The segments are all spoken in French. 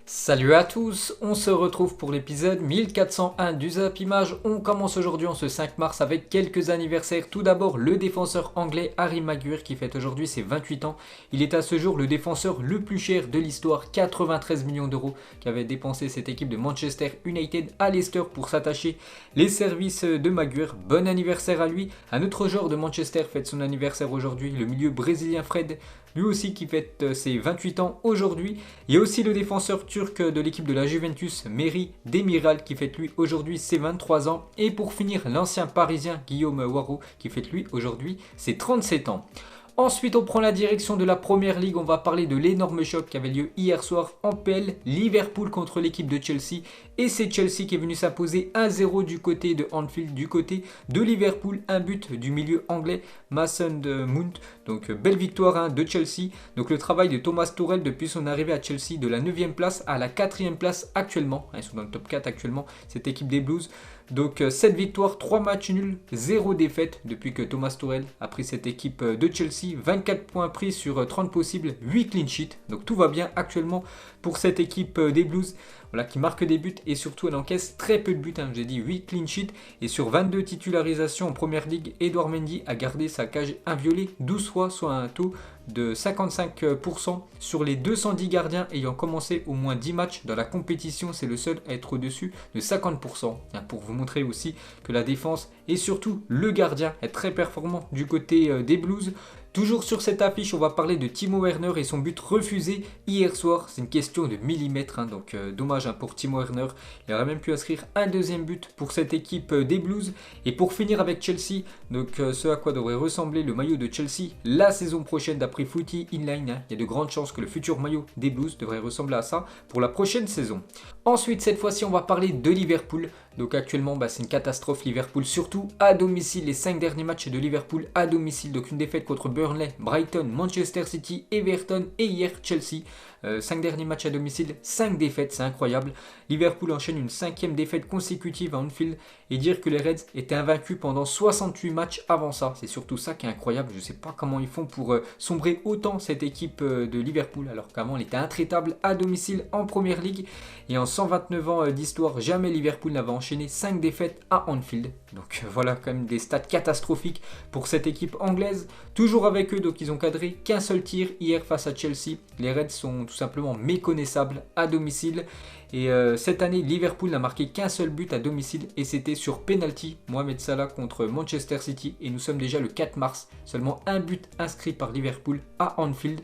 Salut à tous, on se retrouve pour l'épisode 1401 du Zap Image. On commence aujourd'hui en ce 5 mars avec quelques anniversaires. Tout d'abord, le défenseur anglais Harry Maguire qui fête aujourd'hui ses 28 ans. Il est à ce jour le défenseur le plus cher de l'histoire, 93 millions d'euros qu'avait dépensé cette équipe de Manchester United à Leicester pour s'attacher les services de Maguire. Bon anniversaire à lui. Un autre joueur de Manchester fête son anniversaire aujourd'hui, le milieu brésilien Fred, lui aussi qui fête ses 28 ans aujourd'hui. Il y a aussi le défenseur turc de l'équipe de la Juventus, Merih Demiral, qui fête lui aujourd'hui ses 23 ans. Et pour finir, l'ancien parisien Guillaume Waro, qui fête lui aujourd'hui ses 37 ans. Ensuite, on prend la direction de la Première Ligue. On va parler de l'énorme choc qui avait lieu hier soir en PL. Liverpool contre l'équipe de Chelsea. Et c'est Chelsea qui est venu s'imposer 1-0 du côté de Anfield, du côté de Liverpool. Un but du milieu anglais, Mason Mount. Donc belle victoire de Chelsea. Donc le travail de Thomas Tuchel depuis son arrivée à Chelsea de la 9e place à la 4e place actuellement. Ils sont dans le top 4 actuellement, cette équipe des Blues. Donc 7 victoires, 3 matchs nuls, 0 défaite depuis que Thomas Tuchel a pris cette équipe de Chelsea. 24 points pris sur 30 possibles, 8 clean sheets. Donc tout va bien actuellement pour cette équipe des Blues. Voilà, qui marque des buts et surtout elle encaisse très peu de buts. J'ai dit 8 clean sheets et sur 22 titularisations en Première Ligue, Edouard Mendy a gardé sa cage inviolée 12 fois, soit un taux de 55% sur les 210 gardiens ayant commencé au moins 10 matchs dans la compétition. C'est le seul à être au-dessus de 50%. Pour vous montrer aussi que la défense et surtout le gardien est très performant du côté des Blues. Toujours sur cette affiche, on va parler de Timo Werner et son but refusé hier soir. C'est une question de millimètres, donc dommage pour Timo Werner. Il aurait même pu inscrire un deuxième but pour cette équipe des Blues. Et pour finir avec Chelsea, donc ce à quoi devrait ressembler le maillot de Chelsea la saison prochaine d'après Footy Inline. Il y a de grandes chances que le futur maillot des Blues devrait ressembler à ça pour la prochaine saison. Ensuite, cette fois-ci, on va parler de Liverpool. Donc actuellement, c'est une catastrophe Liverpool, surtout à domicile. Les 5 derniers matchs de Liverpool à domicile. Donc une défaite contre Burnley, Brighton, Manchester City, Everton et hier Chelsea. 5 derniers matchs à domicile, 5 défaites, c'est incroyable. Liverpool enchaîne une 5e défaite consécutive à Anfield et dire que les Reds étaient invaincus pendant 68 matchs avant ça. C'est surtout ça qui est incroyable. Je ne sais pas comment ils font pour sombrer autant cette équipe de Liverpool alors qu'avant elle était intraitable à domicile en Première Ligue. Et en 129 ans d'histoire, jamais Liverpool n'avait enchaîné 5 défaites à Anfield. Donc voilà quand même des stats catastrophiques pour cette équipe anglaise. Toujours avec eux, donc ils ont cadré qu'un seul tir hier face à Chelsea. Les Reds sont tout simplement méconnaissables à domicile. Et cette année, Liverpool n'a marqué qu'un seul but à domicile et c'était sur penalty, Mohamed Salah contre Manchester City. Et nous sommes déjà le 4 mars, seulement un but inscrit par Liverpool à Anfield.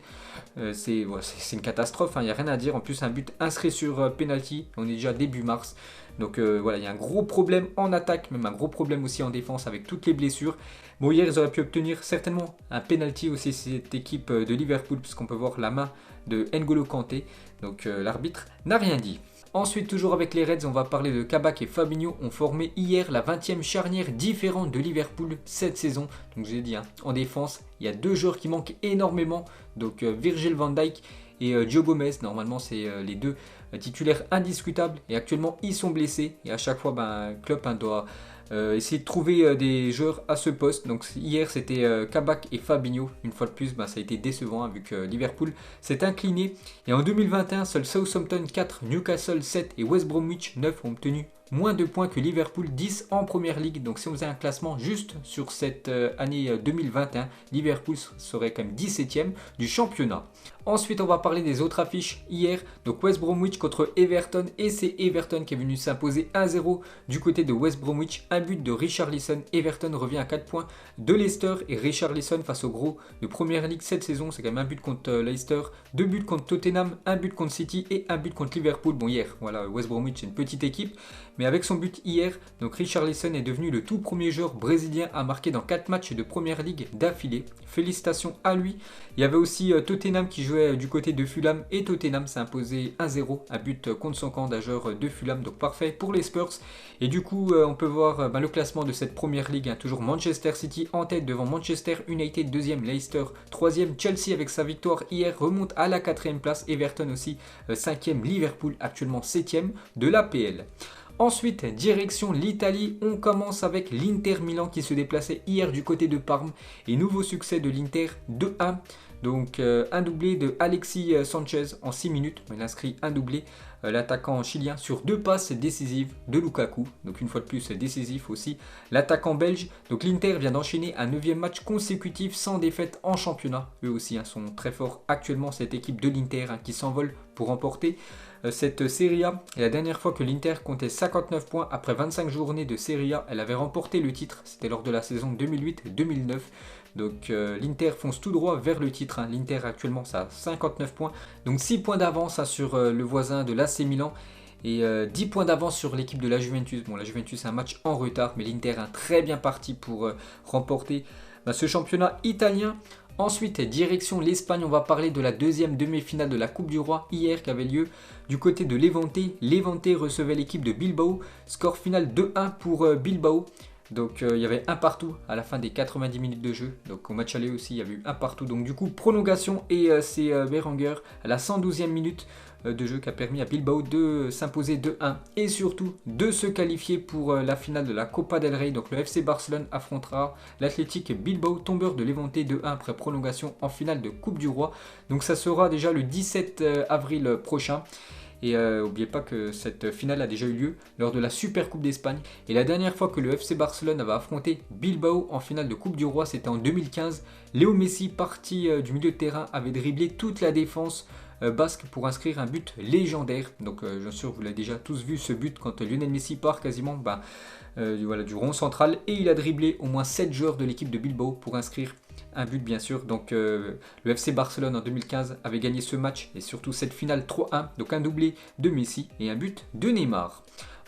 C'est une catastrophe, il n'y a rien à dire. En plus, un but inscrit sur penalty, on est déjà début mars. Donc voilà, il y a un gros problème en attaque, même un gros problème aussi en défense avec toutes les blessures. Bon, hier, ils auraient pu obtenir certainement un penalty aussi, cette équipe de Liverpool, puisqu'on peut voir la main de N'Golo Kanté. Donc l'arbitre n'a rien dit. Ensuite, toujours avec les Reds, on va parler de Kabak et Fabinho ont formé hier la 20e charnière différente de Liverpool cette saison. Donc je vous ai dit, en défense, il y a 2 joueurs qui manquent énormément. Donc Virgil van Dijk et Joe Gomez. Normalement, c'est les 2 titulaires indiscutables. Et actuellement, ils sont blessés. Et à chaque fois, Klopp doit essayer de trouver des joueurs à ce poste. Donc hier c'était Kabak et Fabinho. Une fois de plus ça a été décevant vu que Liverpool s'est incliné. Et en 2021 seuls Southampton 4, Newcastle 7 et West Bromwich 9 ont obtenu moins de points que Liverpool 10 en Première Ligue. Donc si on faisait un classement juste sur cette année 2021, Liverpool serait quand même 17e du championnat. Ensuite, on va parler des autres affiches hier. Donc West Bromwich contre Everton et c'est Everton qui est venu s'imposer 1-0 du côté de West Bromwich. Un but de Richarlison. Everton revient à 4 points de Leicester et Richarlison face au gros de Première Ligue cette saison. C'est quand même un but contre Leicester, 2 buts contre Tottenham, un but contre City et un but contre Liverpool. Bon hier, voilà, West Bromwich c'est une petite équipe. Mais avec son but hier, donc Richarlison est devenu le tout premier joueur brésilien à marquer dans 4 matchs de Première Ligue d'affilée. Félicitations à lui. Il y avait aussi Tottenham qui jouait du côté de Fulham et Tottenham s'est imposé 1-0, un but contre son camp d'un joueur de Fulham, donc parfait pour les Spurs. Et du coup, on peut voir le classement de cette Première Ligue, toujours Manchester City en tête devant Manchester United 2e, Leicester 3e, Chelsea avec sa victoire hier remonte à la 4e place, Everton aussi 5e, Liverpool actuellement 7e de l'APL. Ensuite, direction l'Italie, on commence avec l'Inter Milan qui se déplaçait hier du côté de Parme et nouveau succès de l'Inter 2-1. Donc un doublé de Alexis Sanchez en 6 minutes. Il inscrit un doublé, l'attaquant chilien, sur 2 passes décisives de Lukaku. Donc une fois de plus décisif aussi l'attaquant belge. Donc l'Inter vient d'enchaîner un 9e match consécutif sans défaite en championnat. Eux aussi sont très forts actuellement, cette équipe de l'Inter qui s'envole pour remporter cette Serie A. Et la dernière fois que l'Inter comptait 59 points après 25 journées de Serie A, elle avait remporté le titre. C'était lors de la saison 2008-2009. Donc l'Inter fonce tout droit vers le titre. L'Inter actuellement ça a 59 points. Donc 6 points d'avance sur le voisin de l'AC Milan. Et 10 points d'avance sur l'équipe de la Juventus. Bon, la Juventus c'est un match en retard, mais l'Inter est très bien parti pour remporter ce championnat italien. Ensuite, direction l'Espagne, on va parler de la deuxième demi-finale de la Coupe du Roi hier qui avait lieu du côté de Levante. Levante recevait l'équipe de Bilbao, score final 2-1 pour Bilbao. Donc il y avait un partout à la fin des 90 minutes de jeu. Donc au match aller aussi il y avait eu un partout. Donc du coup prolongation et c'est Berenguer à la 112e minute de jeu qui a permis à Bilbao de s'imposer 2-1 et surtout de se qualifier pour la finale de la Copa del Rey. Donc le FC Barcelone affrontera l'Athletic Bilbao, tombeur de Levante 2-1 après prolongation en finale de Coupe du Roi. Donc ça sera déjà le 17 avril prochain. Et n'oubliez pas que cette finale a déjà eu lieu lors de la Super Coupe d'Espagne. Et la dernière fois que le FC Barcelone avait affronté Bilbao en finale de Coupe du Roi, c'était en 2015. Léo Messi, parti du milieu de terrain, avait dribblé toute la défense basque pour inscrire un but légendaire. Donc bien sûr vous l'avez déjà tous vu, ce but quand Lionel Messi part quasiment du rond central. Et il a dribblé au moins 7 joueurs de l'équipe de Bilbao pour inscrire un but bien sûr. Donc le FC Barcelone en 2015 avait gagné ce match et surtout cette finale 3-1. Donc un doublé de Messi et un but de Neymar.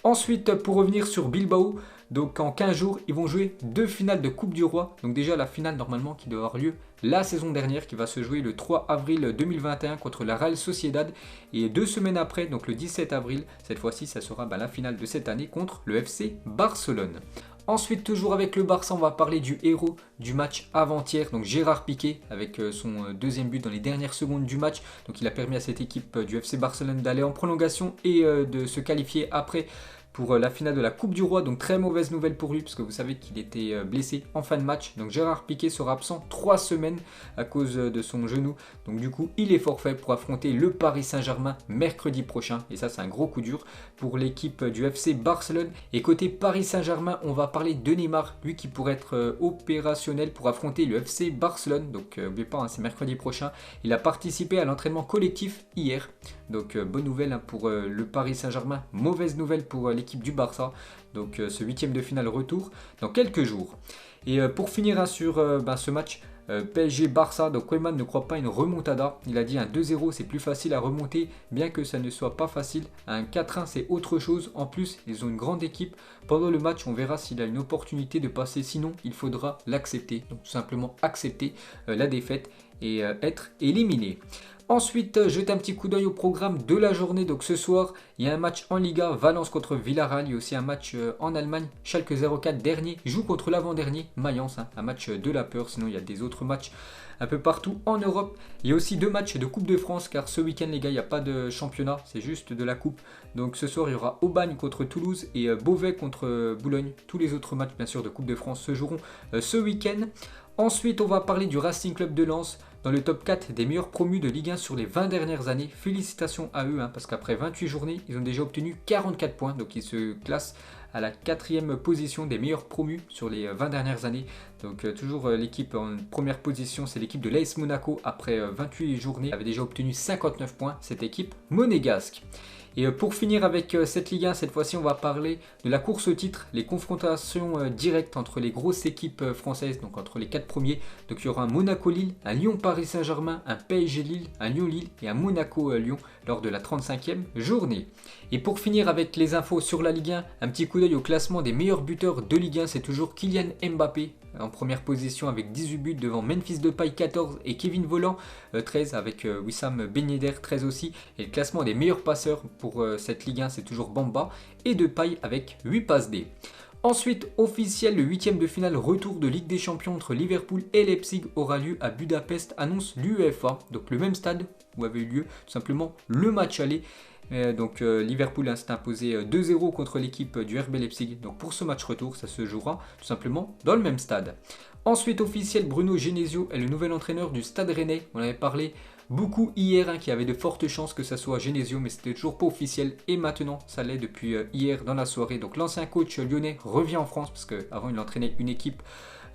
Ensuite, pour revenir sur Bilbao, donc en 15 jours, ils vont jouer 2 finales de Coupe du Roi. Donc déjà la finale normalement qui doit avoir lieu la saison dernière, qui va se jouer le 3 avril 2021 contre la Real Sociedad. Et 2 semaines après, donc le 17 avril, cette fois-ci ça sera la finale de cette année contre le FC Barcelone. Ensuite, toujours avec le Barça, on va parler du héros du match avant-hier, donc Gérard Piqué, avec son deuxième but dans les dernières secondes du match. Donc il a permis à cette équipe du FC Barcelone d'aller en prolongation et de se qualifier après pour la finale de la Coupe du Roi. Donc très mauvaise nouvelle pour lui parce que vous savez qu'il était blessé en fin de match. Donc Gérard Piqué sera absent 3 semaines à cause de son genou. Donc du coup il est forfait pour affronter le Paris Saint-Germain mercredi prochain. Et ça c'est un gros coup dur pour l'équipe du FC Barcelone. Et côté Paris Saint-Germain, on va parler de Neymar, lui qui pourrait être opérationnel pour affronter le FC Barcelone. Donc n'oubliez pas, c'est mercredi prochain. Il a participé à l'entraînement collectif hier. Donc bonne nouvelle pour le Paris Saint-Germain, mauvaise nouvelle pour l'équipe du Barça. Donc ce 8e de finale retour dans quelques jours. Et pour finir sur ce match PSG-Barça, donc Koeman ne croit pas une remontada. Il a dit un 2-0 c'est plus facile à remonter, bien que ça ne soit pas facile. Un 4-1 c'est autre chose. En plus ils ont une grande équipe. Pendant le match on verra s'il a une opportunité de passer, sinon il faudra l'accepter. Donc tout simplement accepter la défaite et être éliminé. Ensuite, jetez un petit coup d'œil au programme de la journée. Donc ce soir, il y a un match en Liga, Valence contre Villarreal. Il y a aussi un match en Allemagne, Schalke 04 dernier joue contre l'avant-dernier, Mayence. Un match de la peur, sinon il y a des autres matchs un peu partout en Europe. Il y a aussi 2 matchs de Coupe de France, car ce week-end les gars, il n'y a pas de championnat, c'est juste de la Coupe. Donc ce soir, il y aura Aubagne contre Toulouse et Beauvais contre Boulogne. Tous les autres matchs bien sûr de Coupe de France se joueront ce week-end. Ensuite, on va parler du Racing Club de Lens dans le top 4 des meilleurs promus de Ligue 1 sur les 20 dernières années. Félicitations à eux, parce qu'après 28 journées, ils ont déjà obtenu 44 points. Donc ils se classent à la 4e position des meilleurs promus sur les 20 dernières années. Donc toujours l'équipe en première position, c'est l'équipe de l'AS Monaco. Après 28 journées, avait déjà obtenu 59 points, cette équipe monégasque. Et pour finir avec cette Ligue 1, cette fois-ci on va parler de la course au titre, les confrontations directes entre les grosses équipes françaises, donc entre les 4 premiers. Donc il y aura un Monaco-Lille, un Lyon-Paris Saint-Germain, un PSG-Lille, un Lyon-Lille et un Monaco-Lyon lors de la 35e journée. Et pour finir avec les infos sur la Ligue 1, un petit coup d'œil au classement des meilleurs buteurs de Ligue 1, c'est toujours Kylian Mbappé en première position avec 18 buts devant Memphis Depay 14 et Kevin Volland 13 avec Wissam Ben Yedder 13 aussi. Et le classement des meilleurs passeurs pour cette Ligue 1 c'est toujours Bamba et Depay avec 8 passes D. Ensuite, officiel, le 8e de finale retour de Ligue des Champions entre Liverpool et Leipzig aura lieu à Budapest, annonce l'UEFA. Donc le même stade où avait eu lieu tout simplement le match aller. Donc Liverpool s'est imposé 2-0 contre l'équipe du RB Leipzig. Donc pour ce match retour, ça se jouera tout simplement dans le même stade. Ensuite officiel, Bruno Genesio est le nouvel entraîneur du Stade Rennais. On avait parlé beaucoup hier qu'il y avait de fortes chances que ça soit Genesio, mais c'était toujours pas officiel. Et maintenant, ça l'est depuis hier dans la soirée. Donc l'ancien coach lyonnais revient en France parce qu'avant il entraînait une équipe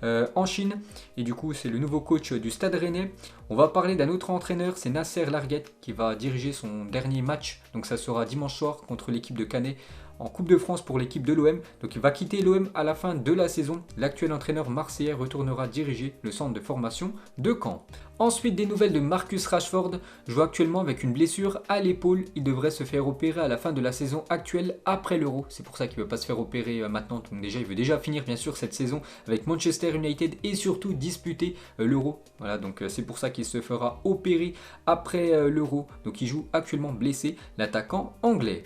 en Chine. Et du coup, c'est le nouveau coach du Stade Rennais. On va parler d'un autre entraîneur, c'est Nasser Larguette qui va diriger son dernier match. Donc ça sera dimanche soir contre l'équipe de Canet en Coupe de France pour l'équipe de l'OM. Donc il va quitter l'OM à la fin de la saison. L'actuel entraîneur marseillais retournera diriger le centre de formation de Caen. Ensuite, des nouvelles de Marcus Rashford, joue actuellement avec une blessure à l'épaule. Il devrait se faire opérer à la fin de la saison actuelle après l'Euro. C'est pour ça qu'il ne veut pas se faire opérer maintenant. Donc déjà, il veut déjà finir bien sûr cette saison avec Manchester United et surtout disputer l'Euro. Voilà, donc c'est pour ça qu'il se fera opérer après l'Euro. Donc il joue actuellement blessé, l'attaquant anglais.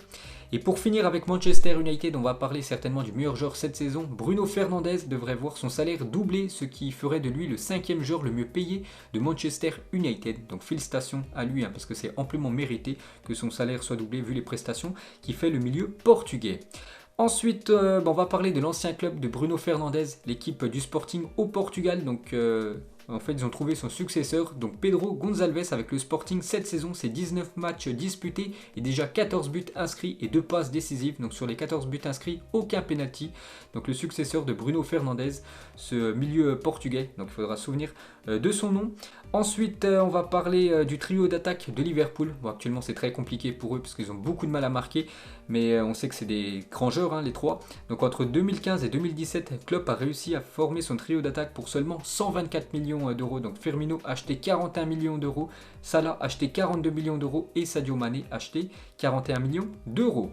Et pour finir avec Manchester United, on va parler certainement du meilleur joueur cette saison. Bruno Fernandes devrait voir son salaire doubler, ce qui ferait de lui le 5e joueur le mieux payé de Manchester United. Donc félicitations à lui, parce que c'est amplement mérité que son salaire soit doublé vu les prestations qu'il fait le milieu portugais. Ensuite, on va parler de l'ancien club de Bruno Fernandes, l'équipe du Sporting au Portugal. Donc en fait, ils ont trouvé son successeur, donc Pedro Gonçalves avec le Sporting cette saison. C'est 19 matchs disputés et déjà 14 buts inscrits et 2 passes décisives. Donc sur les 14 buts inscrits, aucun penalty. Donc le successeur de Bruno Fernandes, ce milieu portugais. Donc il faudra se souvenir de son nom. Ensuite, on va parler du trio d'attaque de Liverpool. Bon, actuellement, c'est très compliqué pour eux parce qu'ils ont beaucoup de mal à marquer. Mais on sait que c'est des grands joueurs, les trois. Donc entre 2015 et 2017, Klopp a réussi à former son trio d'attaque pour seulement 124 millions d'euros. Donc Firmino a acheté 41 millions d'euros, Salah a acheté 42 millions d'euros et Sadio Mané a acheté 41 millions d'euros.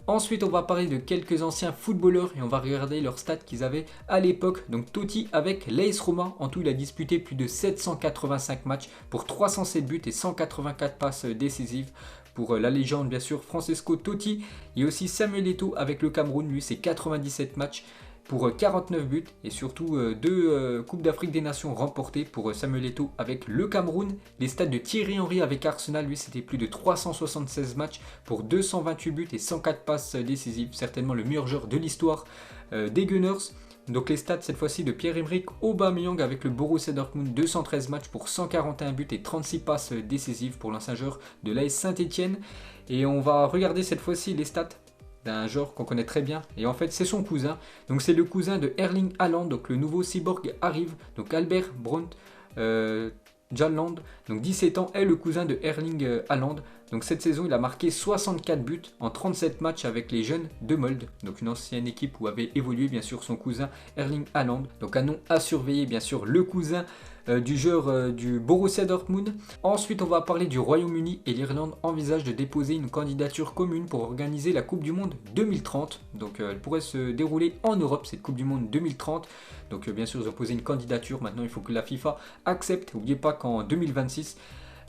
Ensuite, on va parler de quelques anciens footballeurs et on va regarder leurs stats qu'ils avaient à l'époque. Donc Totti avec l'AS Roma, en tout il a disputé plus de 785 matchs pour 307 buts et 184 passes décisives. Pour la légende bien sûr Francesco Totti. Il y a aussi Samuel Eto'o avec le Cameroun, lui c'est 97 matchs pour 49 buts et surtout 2 Coupes d'Afrique des Nations remportées pour Samuel Eto'o avec le Cameroun. Les stats de Thierry Henry avec Arsenal, lui c'était plus de 376 matchs pour 228 buts et 104 passes décisives. Certainement le meilleur joueur de l'histoire des Gunners. Donc les stats cette fois-ci de Pierre-Emerick Aubameyang avec le Borussia Dortmund, 213 matchs pour 141 buts et 36 passes décisives pour l'ancien joueur de l'AS Saint-Etienne. Et on va regarder cette fois-ci les stats d'un joueur qu'on connaît très bien, et en fait c'est son cousin. Donc c'est le cousin de Erling Haaland, donc le nouveau cyborg arrive, donc Albert Braut Haaland, donc 17 ans, est le cousin de Erling Haaland. Donc cette saison, il a marqué 64 buts en 37 matchs avec les jeunes de Molde, donc une ancienne équipe où avait évolué bien sûr son cousin Erling Haaland. Donc un nom à surveiller bien sûr, le cousin du joueur du Borussia Dortmund. Ensuite, on va parler du Royaume-Uni et l'Irlande envisage de déposer une candidature commune pour organiser la Coupe du Monde 2030. Donc elle pourrait se dérouler en Europe, cette Coupe du Monde 2030. Donc bien sûr, ils ont posé une candidature. Maintenant, il faut que la FIFA accepte. N'oubliez pas qu'en 2026,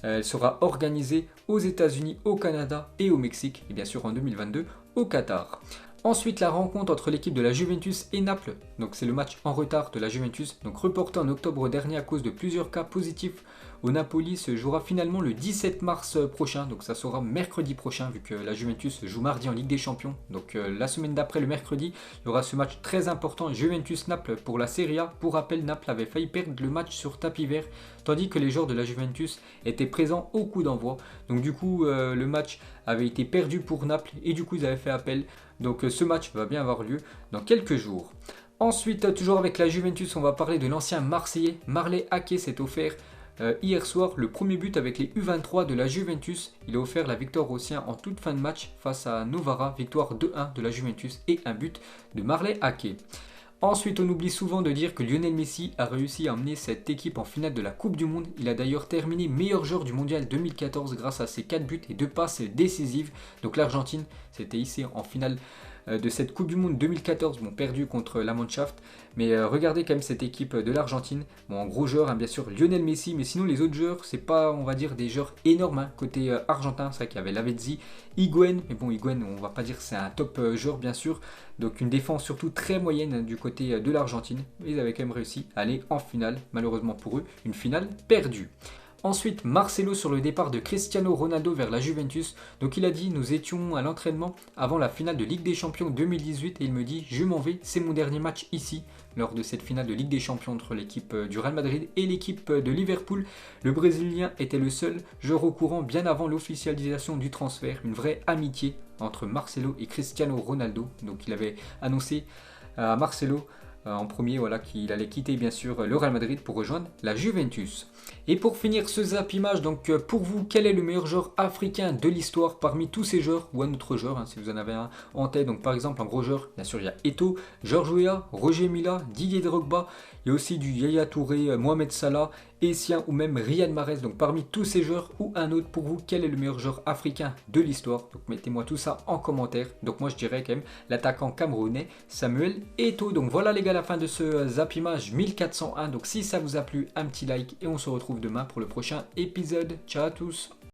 elle sera organisée aux États-Unis, au Canada et au Mexique. Et bien sûr, en 2022, au Qatar. Ensuite, la rencontre entre l'équipe de la Juventus et Naples, donc c'est le match en retard de la Juventus, donc reporté en octobre dernier à cause de plusieurs cas positifs au Napoli, se jouera finalement le 17 mars prochain, donc ça sera mercredi prochain vu que la Juventus joue mardi en Ligue des Champions. Donc la semaine d'après, le mercredi, il y aura ce match très important, Juventus-Naples pour la Serie A. Pour rappel, Naples avait failli perdre le match sur tapis vert, tandis que les joueurs de la Juventus étaient présents au coup d'envoi. Donc du coup, le match avait été perdu pour Naples et du coup, ils avaient fait appel. Donc ce match va bien avoir lieu dans quelques jours. Ensuite, toujours avec la Juventus, on va parler de l'ancien Marseillais. Marley Ake s'est offert hier soir le premier but avec les U23 de la Juventus. Il a offert la victoire aux siens en toute fin de match face à Novara, victoire 2-1 de la Juventus et un but de Marley Ake. Ensuite, on oublie souvent de dire que Lionel Messi a réussi à emmener cette équipe en finale de la Coupe du Monde. Il a d'ailleurs terminé meilleur joueur du Mondial 2014 grâce à ses 4 buts et 2 passes décisives. Donc l'Argentine s'était hissée en finale de cette Coupe du Monde 2014, perdu contre la Mannschaft. Mais regardez quand même cette équipe de l'Argentine. Bon, en gros joueur, bien sûr, Lionel Messi, mais sinon les autres joueurs, c'est pas, on va dire, des joueurs énormes. Côté argentin, c'est vrai qu'il y avait Lavezzi, Higuaín, mais bon, Higuaín, on va pas dire que c'est un top joueur, bien sûr. Donc une défense surtout très moyenne du côté de l'Argentine. Ils avaient quand même réussi à aller en finale, malheureusement pour eux, une finale perdue. Ensuite, Marcelo sur le départ de Cristiano Ronaldo vers la Juventus. Donc il a dit, nous étions à l'entraînement avant la finale de Ligue des Champions 2018 et il me dit, je m'en vais, c'est mon dernier match ici. Lors de cette finale de Ligue des Champions entre l'équipe du Real Madrid et l'équipe de Liverpool, le Brésilien était le seul joueur au courant bien avant l'officialisation du transfert. Une vraie amitié entre Marcelo et Cristiano Ronaldo. Donc il avait annoncé à Marcelo en premier qu'il allait quitter bien sûr le Real Madrid pour rejoindre la Juventus. Et pour finir ce Zap Image, donc pour vous, quel est le meilleur joueur africain de l'histoire parmi tous ces joueurs ou un autre joueur, si vous en avez un en tête. Donc par exemple un gros joueur, bien sûr il y a Eto'o, George Weah, Roger Mila, Didier Drogba, il y a aussi du Yaya Touré, Mohamed Salah, Essien ou même Riyad Mahrez. Donc parmi tous ces joueurs ou un autre, pour vous, quel est le meilleur joueur africain de l'histoire? Donc mettez-moi tout ça en commentaire. Donc moi je dirais quand même l'attaquant camerounais Samuel Eto'o. Donc voilà les gars, la fin de ce Zap Image 1401. Donc si ça vous a plu, un petit like et on se retrouve demain pour le prochain épisode. Ciao à tous.